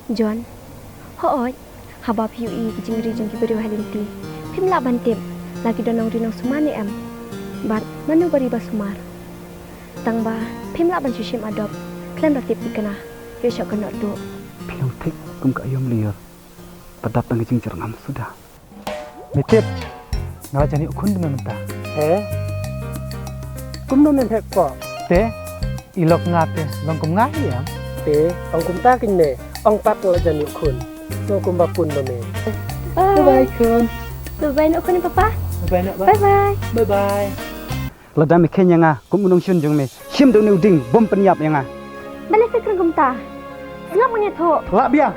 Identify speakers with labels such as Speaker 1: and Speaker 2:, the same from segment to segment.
Speaker 1: John, hooj, habab yui jingri jengki beri halinti. Pim la bantip, lagi donong rinong sumani em. Bat manu bari basumar. Tang ba, pim la ban sushim adop. Klan ratip ikana, yosok kenok tu.
Speaker 2: Pilau tik kum ka ayam liar. Padap tang jing cerngam sudah.
Speaker 3: Mitip, ngawa jani ukun demi mentah.
Speaker 4: Kum no men hek ko.
Speaker 3: Te, ilok ngate, bang kum ngahi ya.
Speaker 4: Te, ong kum ta kin ne, ong pat la jan yu kun. So kum ba pun do me.
Speaker 3: Bye kun.
Speaker 1: Bye nok ni papa.
Speaker 3: Bye nak
Speaker 1: Bye bye.
Speaker 3: Bye bye.
Speaker 2: Ladam mi kenya nga kum unong shun jung me. Shim do new ding bom penyap yang nga.
Speaker 1: Balik fikir gumta. Ngap punya tu.
Speaker 3: Lak biang.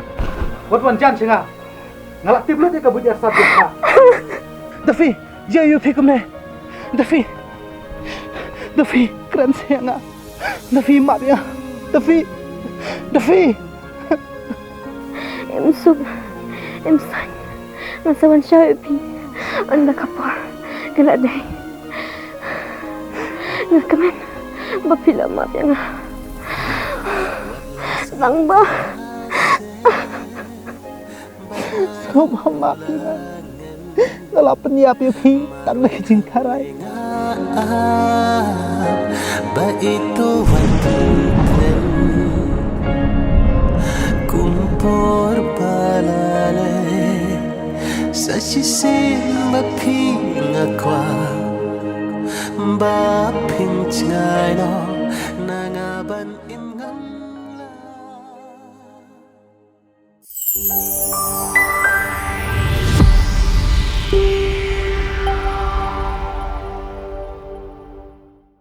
Speaker 3: Wat wan jan singa. Ngalak tip lu dia kabut ya sat dia. Dafi, dia yu pi kum ne. Dafi. Dafi, keren singa. Dafi mak dia. Dafi. Dafi.
Speaker 1: Em sub. Em san. Masawan syau pi. Anda kapar. Kena dai. Ngakaman. Bapila mak yang Lang ba?
Speaker 3: Sob mak dia. Ngalak penyap yu pi. Tak lagi jingkarai.
Speaker 5: Ba itu wantinan kumpor balale sa sisin ba pingakwa ba pinchay no nangaban imngan la